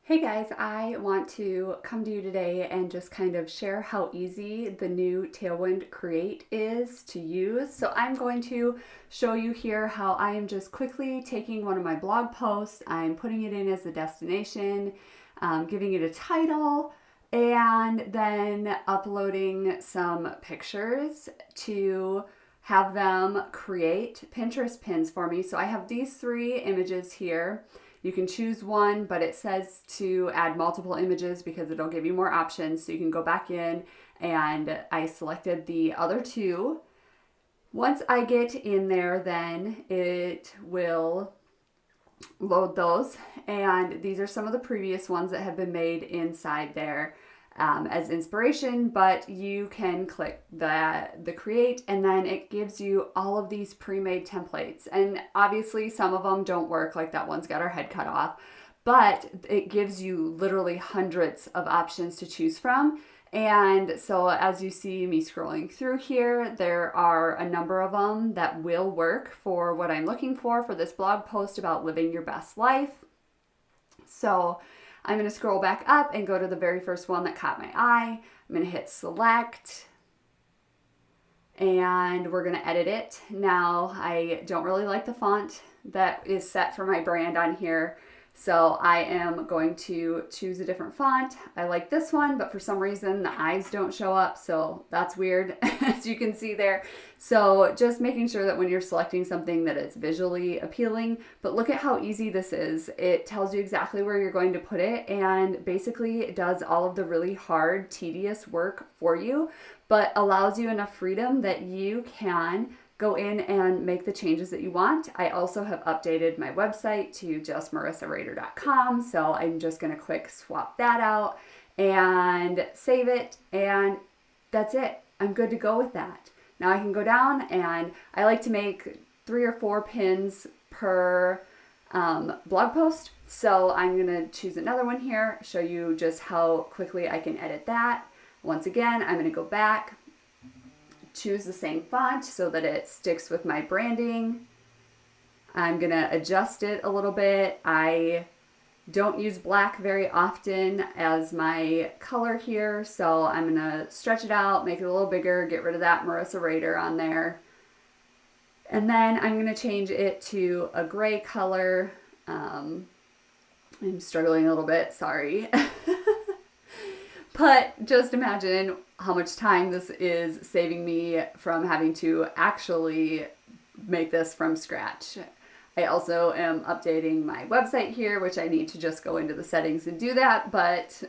Hey guys, I want to come to you today and just kind of share how easy the new Tailwind Create is to use. So I'm going to show you here how I am just quickly taking one of my blog posts, I'm putting it in as the destination, giving it a title, and then uploading some pictures to have them create Pinterest pins for me. So I have these three images here. You can choose one, but it says to add multiple images because it'll give you more options. So you can go back in, and I selected the other two. Once I get in there, then it will load those. And these are some of the previous ones that have been made inside there. As inspiration, but you can click the create, and then it gives you all of these pre-made templates. And obviously some of them don't work, like that one's got our head cut off, but it gives you literally hundreds of options to choose from. And so as you see me scrolling through here, there are a number of them that will work for what I'm looking for this blog post about living your best life. So I'm going to scroll back up and go to the very first one that caught my eye. I'm going to hit select, and we're going to edit it. Now, I don't really like the font that is set for my brand on here, so I am going to choose a different font. I like this one, but for some reason the eyes don't show up, so that's weird, as you can see there. So just making sure that when you're selecting something that it's visually appealing, but look at how easy this is. It tells you exactly where you're going to put it, and basically it does all of the really hard, tedious work for you, but allows you enough freedom that you can go in and make the changes that you want. I also have updated my website to justmarissarader.com, so I'm just going to quick swap that out and save it, and that's it. I'm good to go with that. Now I can go down, and I like to make 3 or 4 pins per blog post, so I'm going to choose another one here, show you just how quickly I can edit that. Once again, I'm going to go back, choose the same font so that it sticks with my branding. I'm gonna adjust it a little bit. I don't use black very often as my color here, so I'm gonna stretch it out, make it a little bigger, get rid of that Marissa Rader on there. And then I'm gonna change it to a gray color. I'm struggling a little bit, sorry. But just imagine how much time this is saving me from having to actually make this from scratch. I also am updating my website here, which I need to just go into the settings and do that, but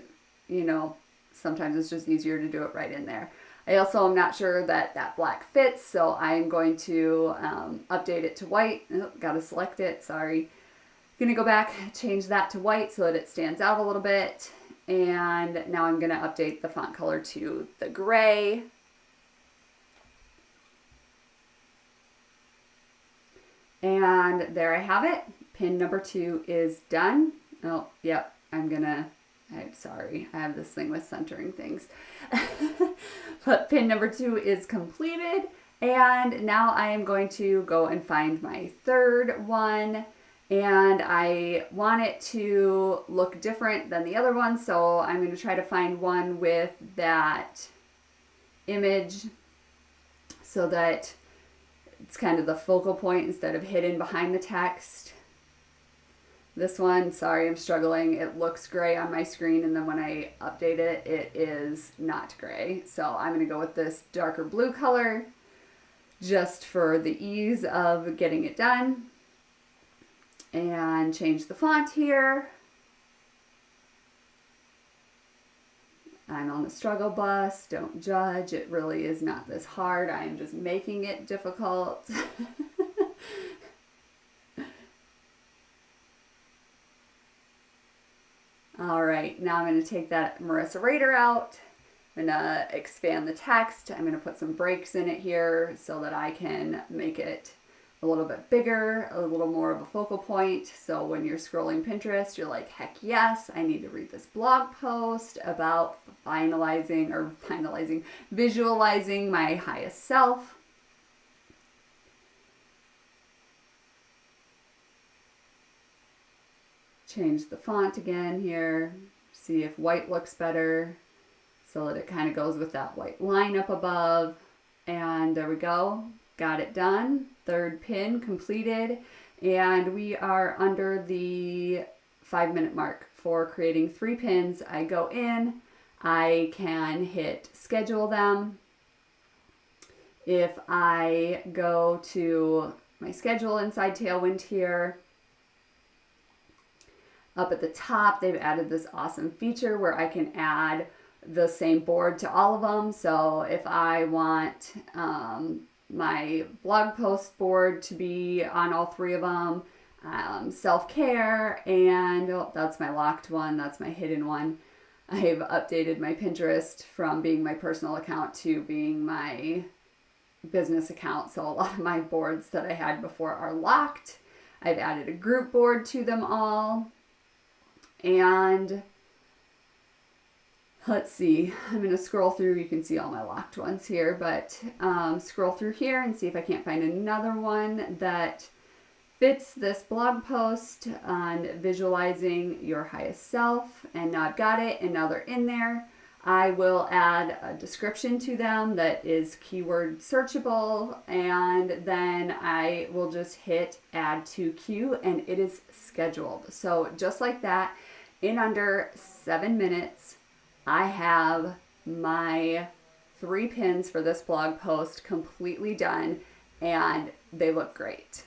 you know, sometimes it's just easier to do it right in there. I also am not sure that that black fits, so I'm going to update it to white. Oh, gotta select it, sorry. Gonna go back, change that to white so that it stands out a little bit. And now I'm going to update the font color to the gray. And there I have it. Pin number 2 is done. Oh, yep. I'm sorry. I have this thing with centering things. But pin number 2 is completed. And now I am going to go and find my third one. And I want it to look different than the other one, so I'm going to try to find one with that image so that it's kind of the focal point instead of hidden behind the text. This one, sorry, I'm struggling. It looks gray on my screen, and then when I update it, it is not gray. So I'm going to go with this darker blue color just for the ease of getting it done. And change the font here. I'm on the struggle bus. Don't judge. It really is not this hard. I am just making it difficult. All right, now I'm going to take that Marissa Rader out. I'm going to expand the text. I'm going to put some breaks in it here so that I can make it a little bit bigger, a little more of a focal point. So when you're scrolling Pinterest, you're like, heck yes, I need to read this blog post about visualizing my highest self. change the font again here, see if white looks better so that it kind of goes with that white line up above. And there we go, got it done. Third pin completed, and we are under the 5-minute mark for creating 3 pins. I go in, I can hit schedule them. If I go to my schedule inside Tailwind here, up at the top, they've added this awesome feature where I can add the same board to all of them. So if I want my blog post board to be on all 3 of them, self-care, and that's my locked one, that's my hidden one. I've updated my Pinterest from being my personal account to being my business account. So a lot of my boards that I had before are locked. I've added a group board to them all. And let's see, I'm going to scroll through. You can see all my locked ones here, but scroll through here and see if I can't find another one that fits this blog post on visualizing your highest self. And now I've got it, and now they're in there. I will add a description to them that is keyword searchable, and then I will just hit add to queue, and it is scheduled. So just like that, in under 7 minutes, I have my 3 pins for this blog post completely done, and they look great.